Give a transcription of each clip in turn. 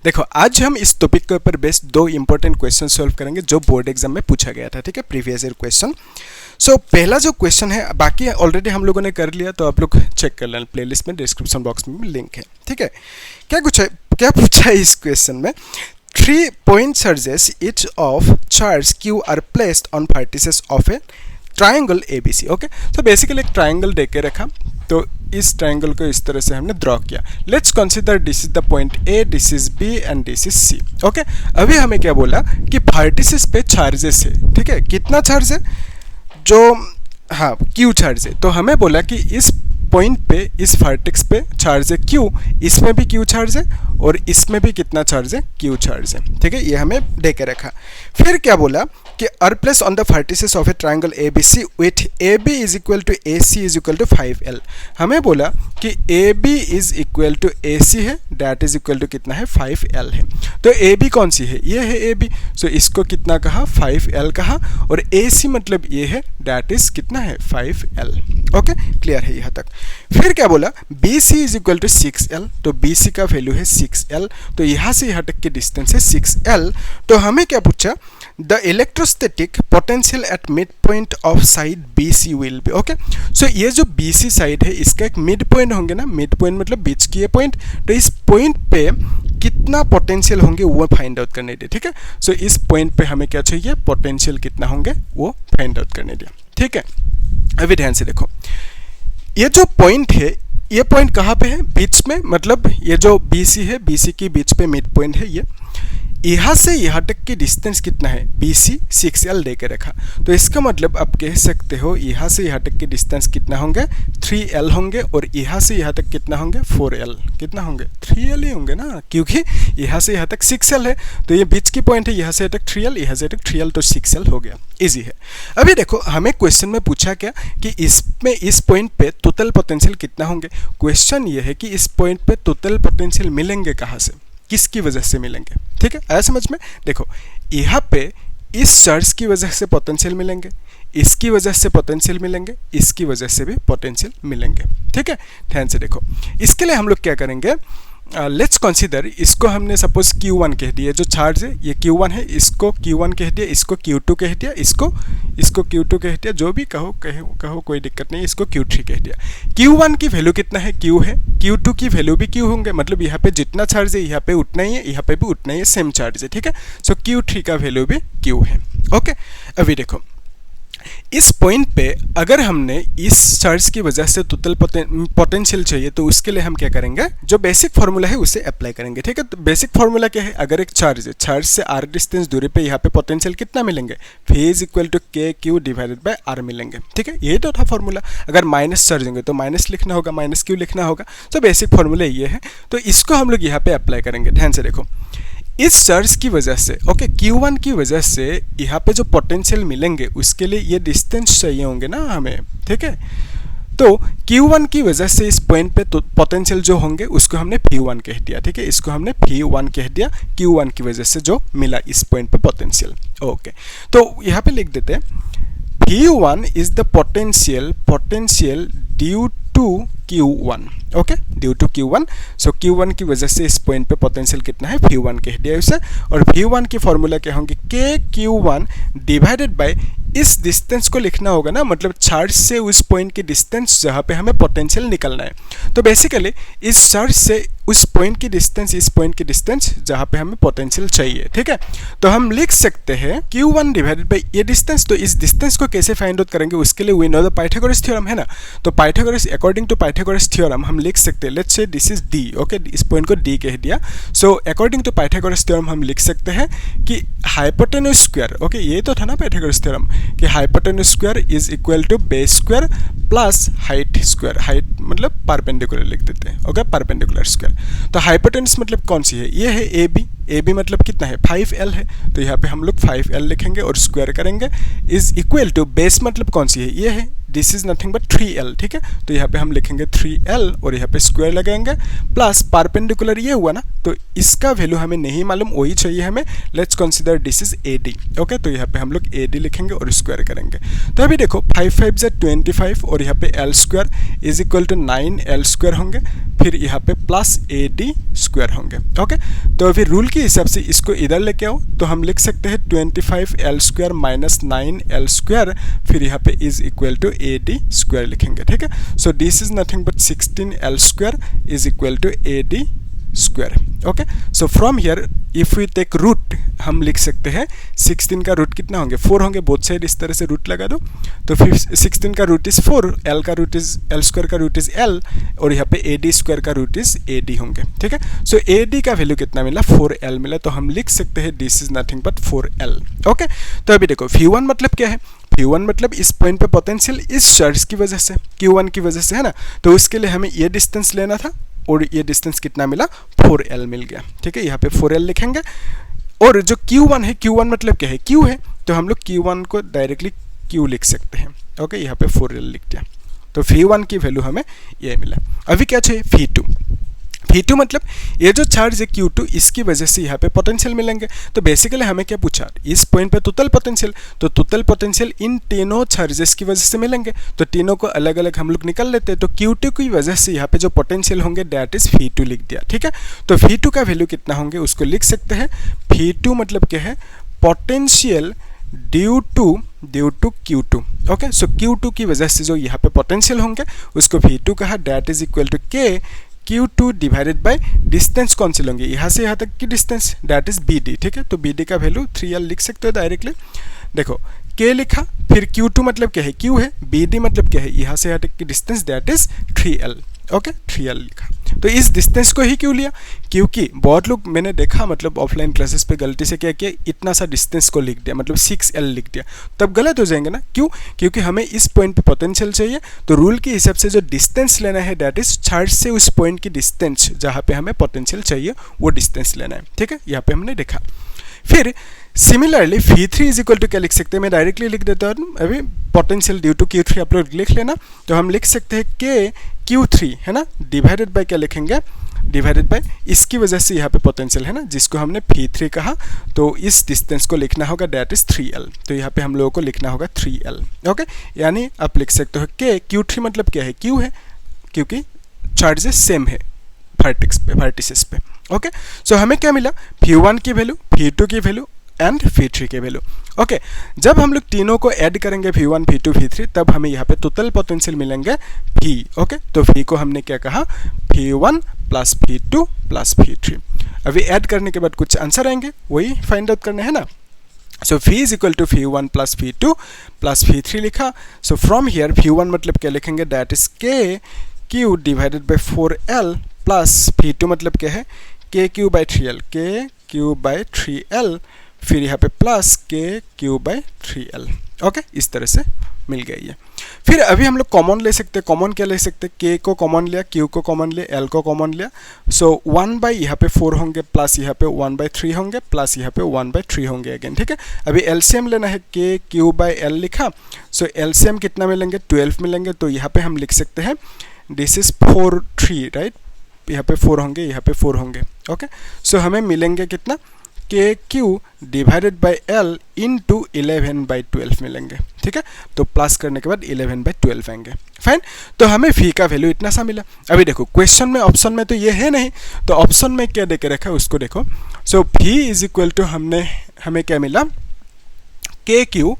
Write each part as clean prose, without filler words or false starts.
देखो आज हम इस टॉपिक के ऊपर बेस्ड दो इंपॉर्टेंट क्वेश्चन सॉल्व करेंगे जो बोर्ड एग्जाम में पूछा गया था, ठीक है, प्रीवियस ईयर क्वेश्चन। सो पहला जो क्वेश्चन है, बाकी ऑलरेडी हम लोगों ने कर लिया, तो आप लोग चेक कर लेना, प्लेलिस्ट में डिस्क्रिप्शन बॉक्स में लिंक है, ठीक है। क्या पूछा है इस क्वेश्चन में, 3 point surges each of charge Q are placed on vertices of a triangle ABC। Okay, तो बेसिकली एक ट्राइंगल दे के रखा, तो इस ट्राइंगल को इस तरह से हमने ड्रॉ किया। Let's consider this is the point A, this is B and this is C। Okay, अभी हमें क्या बोला कि वर्टिसेस पे चार्जेस है, ठीक है, कितना चार्ज है, जो हाँ Q चार्ज है। तो हमें बोला कि इस पॉइंट पे, इस वर्टेक्स पे चार्ज है Q, इसमें भी Q चार्ज है और इसमें भी कितना चार्ज है, Q चार्ज है, ठीक है, ये हमें दे के रखा। फिर क्या बोला कि are place on the vertices of a triangle ABC with AB is equal to AC is equal to 5L। हमें बोला कि AB is equal to AC है, दैट इज इक्वल टू कितना है, 5L है। तो AB कौन सी है, ये है AB, सो इसको कितना कहा, 5L कहा, और AC मतलब ये है, दैट इज कितना है, 5L। ओके, क्लियर है यहाँ तक। फिर क्या बोला, BC is equal to 6L, तो BC का वैल्यू है 6L, तो यहाँ से यहाँ तक की डिस्टेंस है 6L। तो हमें क्या पूछा, the electrostatic potential at mid point of side BC will be. Okay, so ये जो BC साइड है, इसका एक मिड पॉइंट होंगे ना, मिड पॉइंट मतलब बीच की ये पॉइंट, तो इस पॉइंट पे कितना पोटेंशियल होंगे वो फाइंड आउट करने दिया, ठीक है। सो इस पॉइंट पे हमें क्या चाहिए, पोटेंशियल कितना होंगे वो फाइंड आउट करने दिया, ठीक है। अभी ध्यान से देखो, ये जो पॉइंट है, ये पॉइंट कहाँ पे है, बीच में, मतलब ये जो BC है, BC की बीच पे मिड पॉइंट है ये। यहाँ से यहाँ तक की डिस्टेंस कितना है, BC 6L दे के रखा, तो इसका मतलब आप कह सकते हो यहाँ से यहाँ तक की डिस्टेंस कितना होंगे, 3L होंगे, और यहाँ से यहाँ तक कितना होंगे, 4L। कितना होंगे, 3L ही होंगे ना, क्योंकि यहाँ से यहाँ तक 6L है, तो ये बीच की पॉइंट है, यहाँ से तक 3L, यहाँ से तक 3L, तो 6L हो गया, इजी है। अभी देखो हमें क्वेश्चन में पूछा क्या कि इसमें इस पॉइंट पे टोटल पोटेंशियल कितना होंगे। क्वेश्चन ये है कि इस पॉइंट पे टोटल पोटेंशियल मिलेंगे कहाँ से, किसकी वजह से मिलेंगे, ठीक है, आया समझ में। देखो यहाँ पे इस चार्ज की वजह से पोटेंशियल मिलेंगे, इसकी वजह से पोटेंशियल मिलेंगे, इसकी वजह से भी पोटेंशियल मिलेंगे, ठीक है। ध्यान से देखो, इसके लिए हम लोग क्या करेंगे, लेट्स कंसीडर, इसको हमने सपोज Q1 कह दिया, जो चार्ज है ये Q1 है, इसको Q1 कह दिया, इसको Q2 कह दिया, इसको Q2 कह दिया, जो भी कहो कोई दिक्कत नहीं, इसको Q3 कह दिया। Q1 की वैल्यू कितना है, Q है, Q2 की वैल्यू भी Q होंगे, मतलब यहाँ पे जितना चार्ज है यहाँ पे उतना ही है, यहाँ पे भी उतना ही है, सेम चार्ज है, ठीक है। सो Q3 का वैल्यू भी Q है। ओके, अभी देखो इस पॉइंट पे अगर हमने इस चार्ज की वजह से टोटल पोटेंशियल चाहिए, तो उसके लिए हम क्या करेंगे, जो बेसिक फार्मूला है उसे अप्लाई करेंगे, ठीक है। तो बेसिक फार्मूला क्या है, अगर एक चार्ज है, चार्ज से r डिस्टेंस दूरी पे यहाँ पे पोटेंशियल कितना मिलेंगे, V is equal to KQ divided by R मिलेंगे, ठीक है। ये तो था फार्मूला। अगर माइनस चार्ज होंगे तो माइनस लिखना होगा, माइनस Q लिखना होगा, तो बेसिक फार्मूला ये है। तो इसको हम लोग यहाँ पे अप्लाई करेंगे। ध्यान से देखो, इस चार्ज की वजह से, ओके, Q1 की वजह से यहाँ पे जो पोटेंशियल मिलेंगे उसके लिए ये डिस्टेंस चाहिए होंगे ना हमें, ठीक है। तो Q1 की वजह से इस पॉइंट पे तो पोटेंशियल जो होंगे उसको हमने V1 कह दिया, ठीक है, इसको हमने V1 कह दिया, Q1 की वजह से जो मिला इस पॉइंट पे पोटेंशियल। ओके, तो यहाँ पे लिख देते हैं V1 is the potential due to Q1। Okay, due to Q1, so Q1 की वजह से इस पॉइंट पे पोटेंशियल कितना है, V1 कह दिया उसे, और V1 की फॉर्मूला क्या होंगे, KQ1 डिवाइडेड बाय इस डिस्टेंस को लिखना होगा ना, मतलब चार्ज से उस पॉइंट की डिस्टेंस जहाँ पे हमें पोटेंशियल निकलना है। तो बेसिकली इस चार्ज से उस पॉइंट की डिस्टेंस, इस पॉइंट की डिस्टेंस जहाँ पे हमें पोटेंशियल चाहिए, ठीक है। तो हम लिख सकते हैं Q1 डिवाइडेड बाय ये डिस्टेंस। तो इस डिस्टेंस को कैसे फाइंड आउट करेंगे, उसके लिए we know the Pythagoras theorem है ना। तो Pythagoras, according to Pythagoras theorem हम लिख सकते हैं, let's say this is D। Okay, इस पॉइंट को D कह दिया। So according to Pythagoras theorem हम लिख सकते हैं कि हाइपोटेन्यूज स्क्वायर, ओके, ये तो था ना पाइथागोरस थ्योरम कि hypotenuse square is equal to base square plus height square. Height मतलब परपेंडिकुलर लिख देते हैं, ओके, परपेंडिकुलर स्क्वायर। तो हाइपोटेन्यूज मतलब कौन सी है, ये है AB मतलब कितना है, 5L है, तो यहाँ पे हम लोग 5L लिखेंगे और स्क्वायर करेंगे, इज इक्वल टू बेस मतलब कौन सी है, ये है this is nothing but 3l, ठीक है। तो यहाँ पे हम लिखेंगे 3l और यहाँ पे स्क्वायर लगाएंगे प्लस परपेंडिकुलर ये हुआ ना, तो इसका वैल्यू हमें नहीं मालूम, वही चाहिए हमें। Let's consider this is AD, okay. तो यहाँ पे हम लोग AD लिखेंगे और स्क्वायर करेंगे। तो अभी देखो 5 5 से 25 और यहाँ पे l square is equal to 9l square होंगे, फिर यहाँ पे प्लस AD स्क्वायर होंगे, ओके। तो अभी रूल के हिसाब से इसको इधर लेके आओ, तो हम लिख सकते हैं 25l square minus 9l square, फिर यहाँ पे is equal to AD square लिखेंगे, ठीक है। So this is nothing but 16l square is equal to AD square, okay. So from here if we take root, हम लिख सकते हैं 16 का रूट कितना होंगे, 4 होंगे। बोथ साइड इस तरह से रूट लगा दो, तो फिर 16 का रूट इज 4, l का रूट इज l स्क्वायर का रूट इज l, और यहाँ पे AD स्क्वायर का रूट इज AD होंगे, ठीक है। सो AD का वैल्यू कितना मिला, 4l मिला, तो हम लिख सकते हैं this is nothing but 4l, okay. तो अभी देखो V1 मतलब क्या है, Q1 मतलब इस पॉइंट पे पोटेंशियल इस चार्ज की वजह से, Q1 की वजह से, है ना। तो उसके लिए हमें ये डिस्टेंस लेना था और ये डिस्टेंस कितना मिला, 4l मिल गया, ठीक है। यहाँ पे 4l लिखेंगे। और जो Q1 है, Q1 मतलब क्या है, Q है, तो हम लोग Q1 को डायरेक्टली Q लिख सकते हैं, ओके। यहाँ पे 4l लिख दिया, तो V1 की वैल्यू हमें ये मिला। अभी क्या चाहिए, V2 मतलब ये जो चार्ज है Q2, इसकी वजह से यहाँ पे पोटेंशियल मिलेंगे। तो बेसिकली हमें क्या पूछा, इस पॉइंट पे टोटल पोटेंशियल, तो टोटल पोटेंशियल इन तीनों चार्जेस की वजह से मिलेंगे, तो तीनों को अलग अलग हम लोग निकाल लेते हैं। तो Q2 की वजह से यहाँ पे जो पोटेंशियल होंगे दैट इज V2 लिख दिया, ठीक है। तो V2 का वैल्यू कितना होंगे उसको लिख सकते हैं। V2 मतलब क्या है, potential due to Q2, okay. So Q2 की वजह से जो यहाँ पे पोटेंशियल होंगे उसको V2 कहा, that is equal to K Q2 divided by distance कौन सी लेंगे, यहाँ से यहाँ तक की डिस्टेंस दैट इज BD, ठीक है। तो BD का वैल्यू 3l लिख सकते हो डायरेक्टली। देखो K लिखा, फिर Q2 मतलब क्या है, Q है, BD मतलब क्या है, यहाँ से यहाँ तक की distance that is 3l, okay. 3l लिखा। तो इस डिस्टेंस को ही क्यों लिया, क्योंकि बहुत लोग मैंने देखा मतलब ऑफलाइन क्लासेस पे गलती से क्या किया, इतना सा डिस्टेंस को लिख दिया, मतलब 6l लिख दिया, तब गलत हो जाएंगे ना। क्यों, क्योंकि हमें इस पॉइंट पे पोटेंशियल चाहिए, तो रूल के हिसाब से जो डिस्टेंस लेना है दैट इज चार्ज से उस पॉइंट की डिस्टेंस जहाँ पे हमें पोटेंशियल चाहिए वो डिस्टेंस लेना है, ठीक है। यहाँ पे हमने देखा। फिर similarly V3 is equal to क्या लिख सकते हैं, मैं डायरेक्टली लिख देता हूँ, अभी पोटेंशियल ड्यू टू Q3 आप लोग लिख लेना। तो हम लिख सकते हैं K Q3, है ना, डिवाइडेड बाय क्या लिखेंगे, डिवाइडेड बाय इसकी वजह से यहाँ पे पोटेंशियल है ना, जिसको हमने V3 कहा, तो इस डिस्टेंस को लिखना होगा दैट इज 3l, तो यहाँ पे हम लोगों को लिखना होगा 3l, ओके। यानी आप लिख सकते हो K Q3 मतलब क्या है, Q है, क्योंकि चार्जेस सेम है वर्टिसेस पे, ओके। सो हमें क्या मिला, V1 की वैल्यू, V2 की वैल्यू एंड V3 के वैल्यू, ओके। जब हम लोग तीनों को ऐड करेंगे V1 V2 V3, तब हमें यहाँ पे टोटल पोटेंशियल मिलेंगे V, ओके। तो V को हमने क्या कहा, V1 plus V2 plus V3। अभी ऐड करने के बाद कुछ आंसर आएंगे, वही फाइंड आउट करना है ना। So V is equal to V1 plus V2 plus V3 लिखा। सो फ्रॉम हियर V1 मतलब क्या लिखेंगे, that is K Q divided by 4l plus V2 मतलब क्या है, K Q by 3l, K Q by 3l, फिर यहाँ पे plus K Q by 3l, okay. इस तरह से मिल गया ये। फिर अभी हम लोग कॉमन ले सकते हैं, कॉमन क्या ले सकते हैं, K को कॉमन लिया, Q को कॉमन लिया, L को कॉमन लिया। सो 1 बाई यहाँ पे 4 होंगे, प्लस यहाँ पे 1 बाई 3 होंगे, प्लस यहाँ पे 1 बाई 3 होंगे अगेन, ठीक है। अभी LCM लेना है, K Q बाई L लिखा। सो LCM कितना मिलेंगे, 12 मिलेंगे। तो यहाँ पे हम लिख सकते हैं दिस इज 4 3, राइट, यहाँ पे 4 होंगे, यहाँ पे 4 होंगे, ओके। सो हमें मिलेंगे कितना, KQ divided by L into 11 by 12 मिलेंगे, ठीक है। तो प्लस करने के बाद 11 बाई 12 आएंगे, फाइन। तो हमें V का वैल्यू इतना सा मिला। अभी देखो क्वेश्चन में, ऑप्शन में तो ये है नहीं, तो ऑप्शन में क्या दे के रखा है उसको देखो। सो V इज इक्वल टू हमें क्या मिला, KQ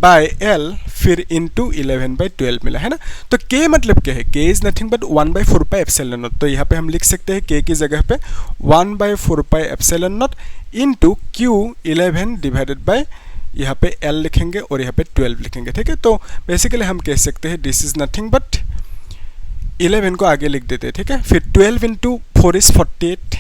बाय L फिर इंटू 11 बाई 12 मिला, है ना। तो K मतलब क्या है, K is nothing but 1 by 4 pi epsilon not. तो यहाँ पे हम लिख सकते हैं K की जगह पे 1 by 4 pi epsilon not into Q 11 divided by यहाँ पे L लिखेंगे और यहाँ पे 12 लिखेंगे, ठीक है। तो बेसिकली हम कह सकते हैं दिस इज नथिंग बट 11 को आगे लिख देते हैं, ठीक है। फिर 12 इंटू 4 इज 48,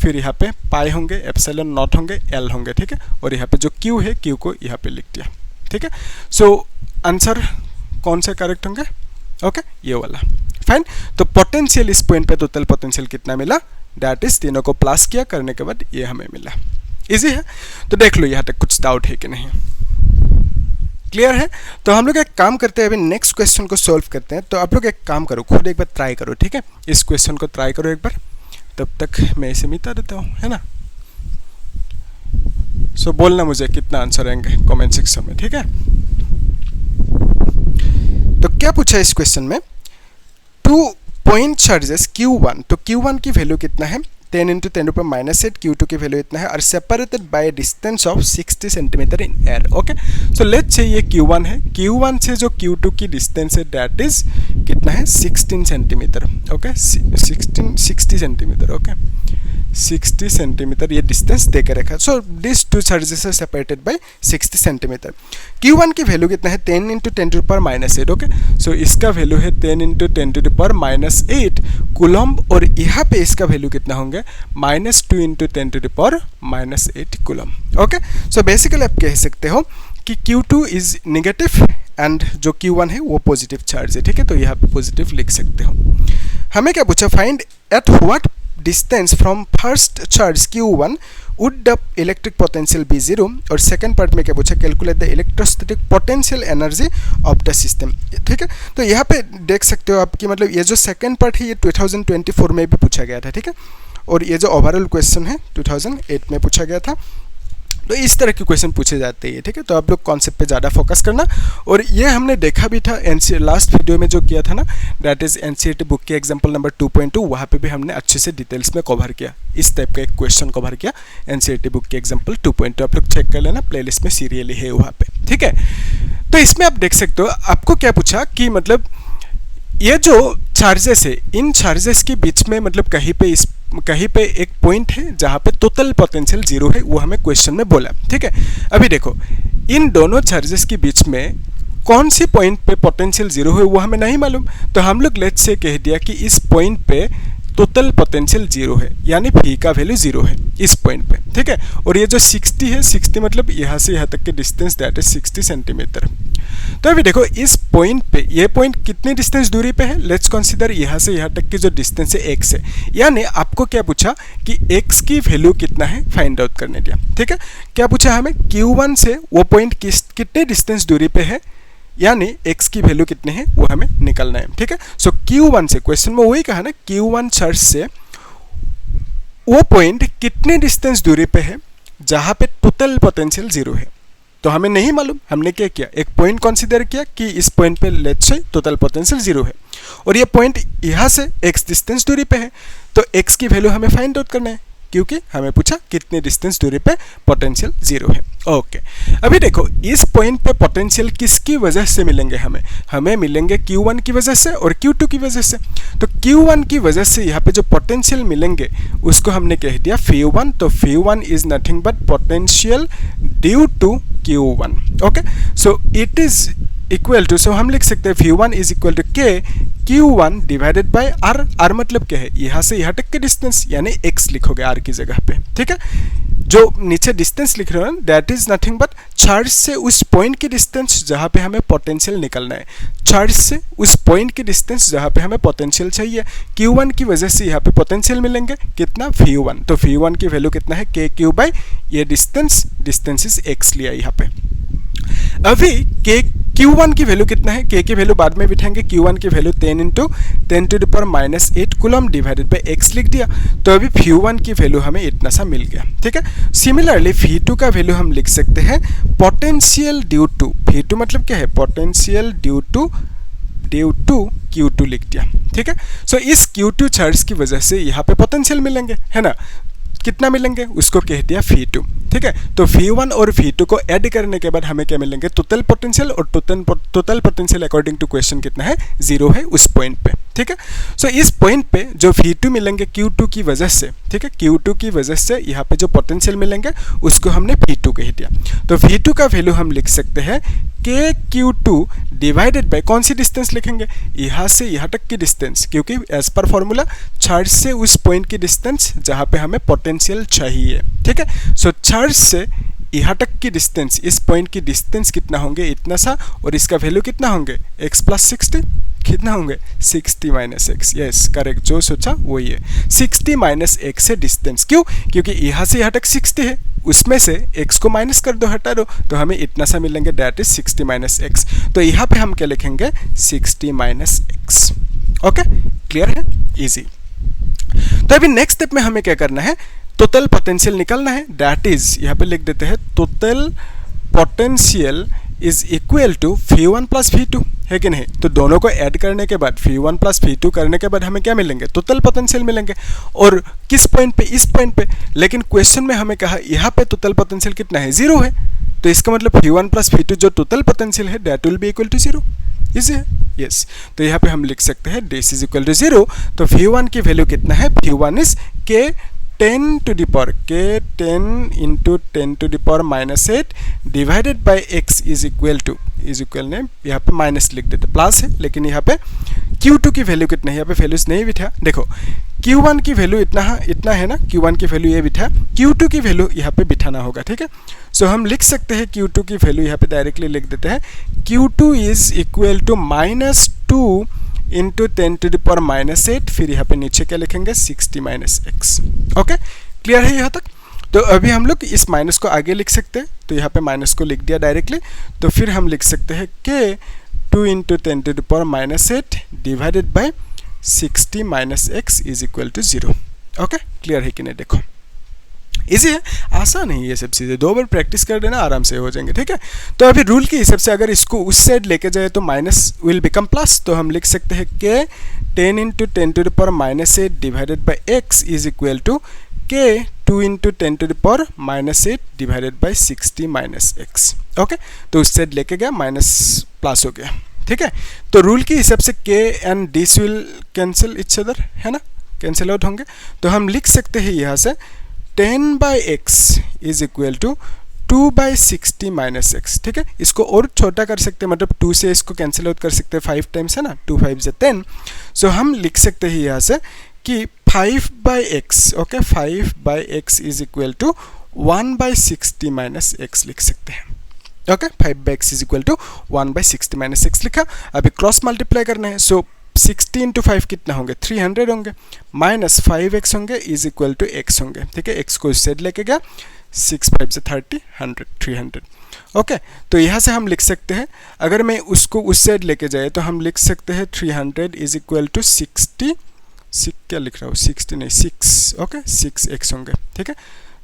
फिर यहाँ पे पाई होंगे, एप्सिलॉन नॉट होंगे, L होंगे, ठीक है। और यहाँ पे जो Q है, Q को यहाँ पे लिख दिया, ठीक है। सो आंसर कौन सा करेक्ट होंगे, ओके, ये वाला, फाइन। तो पोटेंशियल इस पॉइंट पे टोटल पोटेंशियल कितना मिला, दैट इज तीनों को प्लस किया, करने के बाद ये हमें मिला। इजी है। तो देख लो यहाँ तक कुछ डाउट है कि नहीं। क्लियर है? तो हम लोग एक काम करते हैं, अभी नेक्स्ट क्वेश्चन को सॉल्व करते हैं। तो आप लोग एक काम करो, खुद एक बार ट्राई करो, ठीक है? इस क्वेश्चन को ट्राई करो एक बार, तब तक मैं इसे मिटा देता हूँ, है ना? सो बोलना मुझे कितना आंसर आएंगे कमेंट सेक्शन में, ठीक है? तो क्या पूछा इस क्वेश्चन में, 2 पॉइंट चार्जेस Q1, तो Q1 की वैल्यू कितना है 10 × 10⁻⁸, Q2 की वैल्यू इतना है, और separated by distance of 60 centimetre in air. Okay, so let's say ये Q1 है, Q1 से जो Q2 की डिस्टेंस है दैट इज कितना है 16 centimetre. Okay, 60 centimetre. Okay, 60 centimetre ये डिस्टेंस देकर रखा है। So this two charges are separated by 60 centimetre. Q1 की वैल्यू कितना है 10 × 10⁻⁸। ओके, सो इसका वैल्यू है 10 × 10⁻⁸ कूलम्ब, और यहाँ पे इसका वैल्यू कितना होंगे -2 × 10⁻⁸ कूलम्ब। ओके, सो बेसिकली आप कह सकते हो कि Q2 इज नेगेटिव एंड जो Q1 है वो पॉजिटिव चार्ज है, ठीक है? तो यहाँ पे पॉजिटिव लिख सकते हो। हमें क्या पूछा, find at what distance from first charge Q1 would the electric potential be 0, और सेकंड पार्ट में क्या पूछा, calculate the electrostatic potential energy of the system. ठीक है, तो यहाँ पे देख सकते हो आपकी मतलब ये जो सेकंड पार्ट है ये 2024 में भी पूछा गया था, ठीक है? और ये जो ओवरऑल क्वेश्चन है 2008 में पूछा गया था। तो इस तरह के क्वेश्चन पूछे जाते हैं, ठीक है? तो आप लोग कॉन्सेप्ट पे ज़्यादा फोकस करना। और ये हमने देखा भी था लास्ट वीडियो में जो किया था ना, दैट इज एनसीईआरटी बुक के एग्जांपल नंबर 2.2, वहाँ पे भी हमने अच्छे से डिटेल्स में कवर किया, इस टाइप का एक क्वेश्चन कवर किया एनसीईआरटी बुक के एग्जांपल 2.2। आप लोग चेक कर लेना, प्लेलिस्ट में सीरियली है वहाँ पे, ठीक है? तो इसमें आप देख सकते हो आपको क्या पूछा कि मतलब ये जो चार्जेस है, इन चार्जेस के बीच में मतलब कहीं पे एक पॉइंट है जहाँ पे टोटल पोटेंशियल 0 है, वो हमें क्वेश्चन में बोला, ठीक है? अभी देखो इन दोनों चार्जेस के बीच में कौन सी पॉइंट पे पोटेंशियल 0 है वो हमें नहीं मालूम, तो हम लोग लेट्स से कह दिया कि इस पॉइंट पे टोटल पोटेंशियल 0 है, यानी फी का वैल्यू 0 है इस पॉइंट पे, ठीक है? और ये जो 60 है, 60 मतलब यहाँ से यहाँ तक के डिस्टेंस दैट इज 60 सेंटीमीटर। तो अभी देखो इस पॉइंट पे, ये पॉइंट कितनी डिस्टेंस दूरी पे है, लेट्स कंसीडर यहाँ से यहाँ तक की जो डिस्टेंस है x है, यानी आपको क्या पूछा कि x की वैल्यू कितना है फाइंड आउट करने दिया, ठीक है? क्या पूछा हमें, Q1 से वो पॉइंट कितने डिस्टेंस दूरी पे है, यानी x की वैल्यू कितने हैं वो हमें निकलना है, ठीक है? सो Q1 से, क्वेश्चन में वही कहा ना, Q1 चार्ज से वो पॉइंट कितने डिस्टेंस दूरी पे है जहां पे टोटल पोटेंशियल 0 है, तो हमें नहीं मालूम। हमने क्या किया, एक पॉइंट कंसीडर किया कि इस पॉइंट पे लेट्स से टोटल पोटेंशियल 0 है, और ये पॉइंट यहाँ से x डिस्टेंस दूरी पे है, तो x की वैल्यू हमें फाइंड आउट करना है, क्योंकि हमें पूछा कितने डिस्टेंस दूरी पे पोटेंशियल 0 है। ओके, अभी देखो इस पॉइंट पे पोटेंशियल किसकी वजह से मिलेंगे, हमें मिलेंगे Q1 की वजह से और Q2 की वजह से। तो Q1 की वजह से यहाँ पे जो पोटेंशियल मिलेंगे उसको हमने कह दिया φ1, तो φ1 is nothing but potential due to Q1। Okay, so it is equal to, सो हम लिख सकते हैं φ1 is equal to k Q1 divided by r। r मतलब क्या है, यहाँ से यहाँ तक के डिस्टेंस, यानी x लिखोगे r की जगह पे, ठीक है? जो नीचे डिस्टेंस लिख रहे हो that is nothing but charge से उस पॉइंट की डिस्टेंस जहाँ पे हमें पोटेंशियल निकलना है, चार्ज से उस पॉइंट की डिस्टेंस जहाँ पे हमें पोटेंशियल चाहिए। Q1 की वजह से यहाँ पे पोटेंशियल मिलेंगे कितना, φ1, तो φ1 की वैल्यू कितना है kq बाय ये डिस्टेंस इज x लिया यहाँ पे। अभी Q1 की वैल्यू कितना है, k की वैल्यू बाद में बिठाएंगे, Q1 की value 10 × 10⁻⁸ coulomb divided by x लिख दिया, तो अभी φ1 की वैल्यू हमें इतना सा मिल गया, ठीक है? सिमिलरली φ2 का वैल्यू हम लिख सकते हैं पोटेंशियल ड्यू टू, φ2 मतलब क्या है, पोटेंशियल ड्यू टू Q2 लिख दिया, ठीक है? सो इस Q2 चार्ज की वजह से यहाँ पे पोटेंशियल मिलेंगे, है ना? कितना मिलेंगे उसको कह दिया φ2, ठीक है? तो φ1 और φ2 को ऐड करने के बाद हमें क्या मिलेंगे, टोटल पोटेंशियल, और total potential according to question कितना है, 0 है उस पॉइंट पे, ठीक है? सो इस पॉइंट पे जो φ2 मिलेंगे Q2 की वजह से, ठीक है? Q2 की वजह से यहाँ पे जो पोटेंशियल मिलेंगे उसको हमने φ2 कह दिया, तो φ2 का वैल्यू हम लिख सकते हैं kQ2 डिवाइडेड बाय कौन सी डिस्टेंस लिखेंगे, यहाँ से यहाँ तक की डिस्टेंस, क्योंकि एज पर फॉर्मूला चार्ज से उस पॉइंट की डिस्टेंस जहाँ पे हमें पोटेंशियल चाहिए, ठीक है? सो चार्ज से यहाँ तक की डिस्टेंस, इस पॉइंट की डिस्टेंस कितना होंगे, इतना सा, और इसका वैल्यू कितना होंगे x + 60, कितना होंगे 60 - x, यस करेक्ट, जो सोचा वही है, 60 - x है डिस्टेंस। क्यों, क्योंकि यहाँ से यहाँ तक 60 है, उसमें से x को माइनस कर दो, हटा दो, तो हमें इतना सा मिलेंगे, दैट इज 60 माइनस एक्स। तो यहाँ पे हम क्या लिखेंगे, 60 माइनस एक्स। ओके, क्लियर है, इजी। तो अभी नेक्स्ट स्टेप में हमें क्या करना है, टोटल पोटेंशियल निकालना है, दैट इज यहाँ पे लिख देते हैं total potential is equal to V1 plus V2, है कि नहीं। तो दोनों को ऐड करने के बाद V1 प्लस V2 करने के बाद हमें क्या मिलेंगे, टोटल पोटेंशियल मिलेंगे। और किस पॉइंट पे, इस पॉइंट पे। लेकिन क्वेश्चन में हमें कहा यहाँ पे टोटल पोटेंशियल कितना है, 0 है। तो इसका मतलब V1 प्लस V2 जो टोटल पोटेंशियल है that will be equal to 0। Easy है, यस। तो यहाँ पे हम लिख सकते हैं दिस इज इक्वल टू 0। तो V1 की वैल्यू कितना है, V1 is K 10 to the power K 10 into 10 to the power minus 8 divided by x is equal ने यहाँ पे माइनस लिख देते, प्लस है, लेकिन यहाँ पे Q2 की वैल्यू कितना है, यहाँ पे वैल्यूज नहीं बिठा। देखो Q1 की वैल्यू इतना है ना, Q1 की वैल्यू ये बिठा, Q2 की वैल्यू यहाँ पे बिठाना होगा, ठीक है। सो हम लिख सकते हैं Q2 की वैल्यू यहाँ पे डायरेक्टली लिख देते हैं, Q2 is equal to -2 into 10 to the power minus 8, फिर यहाँ पे नीचे क्या लिखेंगे, 60 माइनस एक्स। ओके, क्लियर है यहाँ तक। तो अभी हम लोग इस माइनस को आगे लिख सकते हैं, तो यहाँ पे माइनस को लिख दिया डायरेक्टली। तो फिर हम लिख सकते हैं K 2 into 10 to the power minus 8 divided by 60 minus x is equal to 0। Okay, clear है कि नहीं, देखो इजी है, आसान है ये सब चीज़ें, 2 बार प्रैक्टिस कर देना आराम से हो जाएंगे, ठीक है। तो अभी रूल के हिसाब से अगर इसको उस साइड लेके जाए तो माइनस विल बिकम प्लस, तो हम लिख सकते हैं K 10 into 10 to the power minus 8 divided by x is equal to K 2 into 10 to the power minus 8 divided by 60 minus x. Okay, तो उस साइड लेके गया, माइनस प्लस हो गया, ठीक है। तो रूल के हिसाब से K and this will cancel each other, है ना, कैंसिल आउट होंगे। तो हम लिख सकते हैं यहाँ से 10 by x is equal to 2 by 60 minus x, ठीक है। इसको और छोटा कर सकते हैं, मतलब 2 से इसको कैंसिल आउट कर सकते हैं, 5 टाइम्स है ना, 2 5 से 10। सो हम लिख सकते हैं यहाँ से कि 5 by x, okay, 5 by x is equal to 1 by 60 minus x लिख सकते हैं। Okay, 5 by x is equal to 1 by 60 minus x लिखा। अभी क्रॉस मल्टीप्लाई करना है, सो 60 इंटू 5 कितना होंगे, 300 होंगे, माइनस 5x होंगे इज इक्वल टू x होंगे, ठीक है। x को इस साइड लेके गया, 6 5 से 30, 100, 300। ओके, तो यहाँ से हम लिख सकते हैं, अगर मैं उसको उस साइड लेके जाए तो हम लिख सकते हैं 300 इज इक्वल टू 60, क्या लिख रहा हूँ, 60 नहीं 6, ओके, 6x होंगे, ठीक है।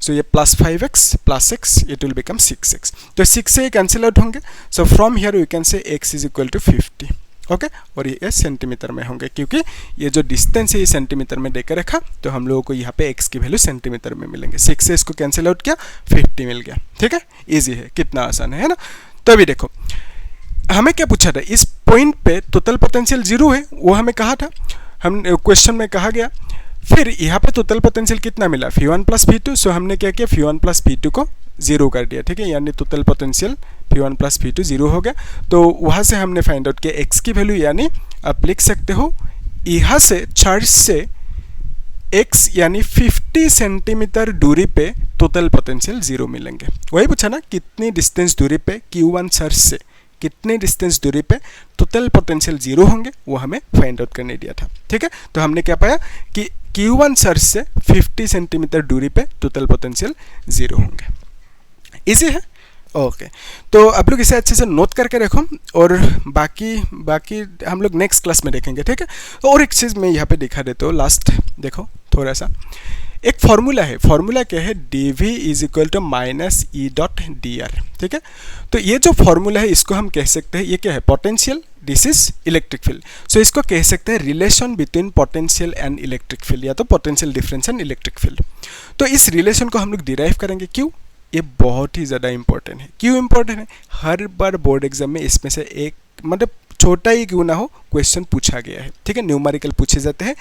सो ये plus 5x plus x it will become 6x। तो 6 से कैंसिल आउट होंगे, so from here we can say x is equal to 50। Okay, और ये सेंटीमीटर में होंगे, क्योंकि ये जो डिस्टेंस है ये सेंटीमीटर में देकर रखा, तो हम लोगों को यहाँ पे x की वैल्यू सेंटीमीटर में मिलेंगे। 6 से इसको कैंसिल आउट किया, 50 मिल गया, ठीक है। इजी है, कितना आसान है ना। तो अभी देखो हमें क्या पूछा था, इस पॉइंट पे टोटल पोटेंशियल 0 है, वो हमें कहा था, हम क्वेश्चन में कहा गया। फिर यहाँ पे टोटल पोटेंशियल कितना मिला, V1 प्लस V2। सो हमने क्या किया, V1 प्लस V2 को 0 कर दिया, ठीक है, यानी total potential V1 plus V2 0 हो गया। तो वहाँ से हमने फाइंड आउट किया x की वैल्यू, यानी आप लिख सकते हो यहाँ से चर्च से x यानी 50 सेंटीमीटर दूरी पे टोटल पोटेंशियल 0 मिलेंगे। वही पूछा ना, कितनी डिस्टेंस दूरी पे Q1 चर्च से कितने डिस्टेंस दूरी पे टोटल पोटेंशियल 0 होंगे, वो हमें फाइंड आउट करने दिया था, ठीक है। तो हमने क्या पाया कि Q1 चर्च से 50 सेंटीमीटर दूरी पे टोटल पोटेंशियल 0 होंगे। इजी है, ओके। तो आप लोग इसे अच्छे से नोट करके रखो, और बाकी हम लोग नेक्स्ट क्लास में देखेंगे, ठीक है। और एक चीज़ मैं यहाँ पे दिखा देता हूँ, लास्ट देखो थोड़ा सा, एक फॉर्मूला है, फॉर्मूला क्या है, dv is equal to minus E dot D R, ठीक है। तो ये जो फॉर्मूला है इसको हम कह सकते हैं, ये क्या है, potential, this is electric field. So इसको कह सकते हैं relation between potential and electric field, या तो potential difference and electric field. तो इस रिलेशन को हम लोग डिराइव करेंगे, क्यों, ये बहुत ही ज़्यादा इंपॉर्टेंट है। क्यों इंपॉर्टेंट है, हर बार बोर्ड एग्जाम में इसमें से एक, मतलब छोटा ही क्यों ना हो, क्वेश्चन पूछा गया है, ठीक है। न्यूमेरिकल पूछे जाते हैं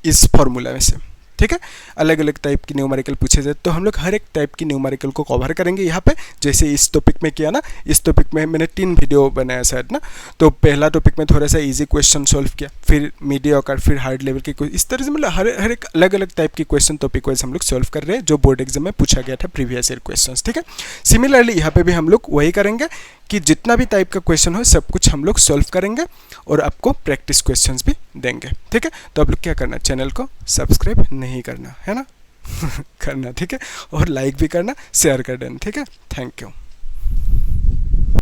इस फॉर्मूला में से, ठीक है। अलग अलग टाइप की न्यूमेरिकल पूछे जाते, तो हम लोग हर एक टाइप की न्यूमेरिकल को कवर करेंगे यहाँ पे। जैसे इस टॉपिक में किया ना, इस टॉपिक में मैंने 3 वीडियो बनाया शायद ना। तो पहला टॉपिक में थोड़ा सा इजी क्वेश्चन सॉल्व किया, फिर मीडियोकर, फिर हार्ड लेवल के, इस तरह से मतलब हर एक अलग अलग टाइप की क्वेश्चन टॉपिक वाइज हम लोग सॉल्व कर रहे हैं, जो बोर्ड एग्जाम में पूछा गया था प्रीवियस ईयर क्वेश्चन, ठीक है। सिमिलरली यहाँ पे भी हम लोग वही करेंगे कि जितना भी टाइप का क्वेश्चन हो सब कुछ हम लोग सॉल्व करेंगे, और आपको प्रैक्टिस क्वेश्चंस भी देंगे, ठीक है। तो आप लोग क्या करना, चैनल को सब्सक्राइब नहीं करना है ना, करना, ठीक है, और लाइक भी करना, शेयर कर देना, ठीक है। Thank you.